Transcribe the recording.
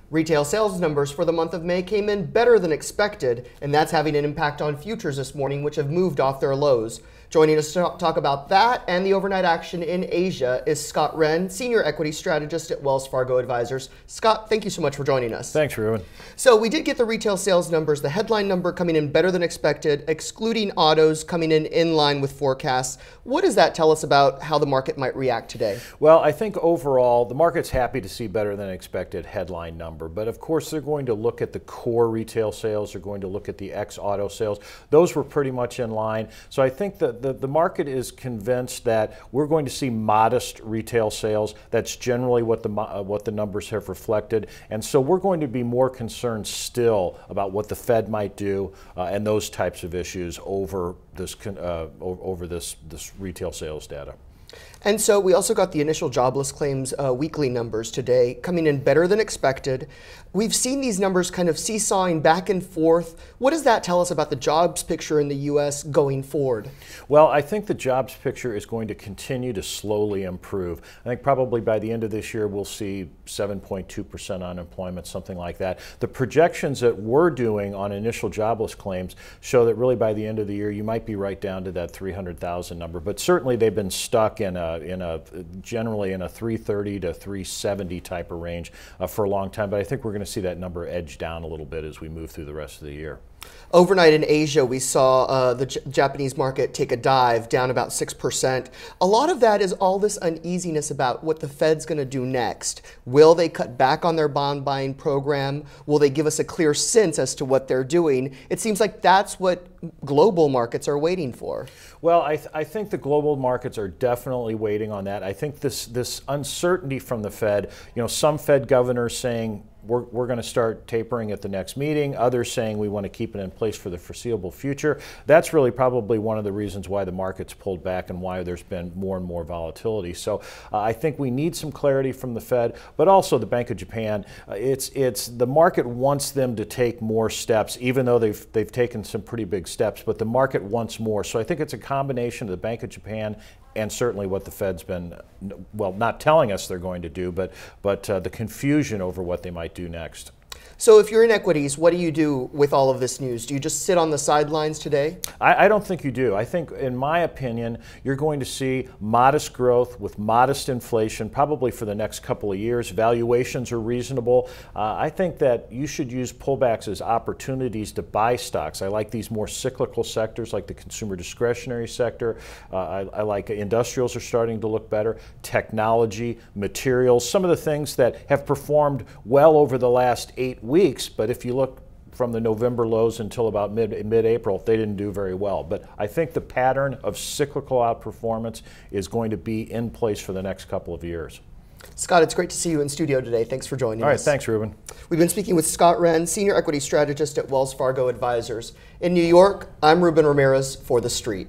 Retail sales numbers for the month of May came in better than expected, and that's having an impact on futures this morning, which have moved off their lows. Joining us to talk about that and the overnight action in Asia is Scott Wren, Senior Equity Strategist at Wells Fargo Advisors. Scott, thank you so much for joining us. Thanks, Ruben. So we did get the retail sales numbers, the headline number coming in better than expected, excluding autos coming in line with forecasts. What does that tell us about how the market might react today? Well, I think overall, the market's happy to see better than expected headline number. But of course, they're going to look at the core retail sales. They're going to look at the ex-auto sales. Those were pretty much in line. So I think that the market is convinced that we're going to see modest retail sales. That's generally what the numbers have reflected. And so we're going to be more concerned still about what the Fed might do and those types of issues over this retail sales data. And so we also got the initial jobless claims weekly numbers today, coming in better than expected. We've seen these numbers kind of seesawing back and forth. What does that tell us about the jobs picture in the U.S. going forward? Well, I think the jobs picture is going to continue to slowly improve. I think probably by the end of this year, we'll see 7.2% unemployment, something like that. The projections that we're doing on initial jobless claims show that really by the end of the year, you might be right down to that 300,000 number. But certainly they've been stuck generally in a 330 to 370 type of range for a long time. But I think we're going to see that number edge down a little bit as we move through the rest of the year. Overnight in Asia, we saw the Japanese market take a dive, down about 6%. A lot of that is all this uneasiness about what the Fed's going to do next. Will they cut back on their bond buying program? Will they give us a clear sense as to what they're doing? It seems like that's what global markets are waiting for. Well, I think the global markets are definitely waiting on that. I think this uncertainty from the Fed, some Fed governors saying, we're going to start tapering at the next meeting. Others saying we want to keep it in place for the foreseeable future. That's really probably one of the reasons why the market's pulled back and why there's been more and more volatility. So I think we need some clarity from the Fed, but also the Bank of Japan. It's the market wants them to take more steps, even though they've taken some pretty big steps, but the market wants more. So I think it's a combination of the Bank of Japan and certainly what the Fed's been, well, not telling us they're going to do, but the confusion over what they might do next. So if you're in equities, what do you do with all of this news? Do you just sit on the sidelines today? I don't think you do. I think, in my opinion, you're going to see modest growth with modest inflation probably for the next couple of years. Valuations are reasonable. I think that you should use pullbacks as opportunities to buy stocks. I like these more cyclical sectors like the consumer discretionary sector. I like industrials are starting to look better. Technology, materials, some of the things that have performed well over the last 8 weeks, but if you look from the November lows until about mid-April, they didn't do very well. But I think the pattern of cyclical outperformance is going to be in place for the next couple of years. Scott, it's great to see you in studio today. Thanks for joining us. All right, thanks, Ruben. We've been speaking with Scott Wren, Senior Equity Strategist at Wells Fargo Advisors. In New York, I'm Ruben Ramirez for The Street.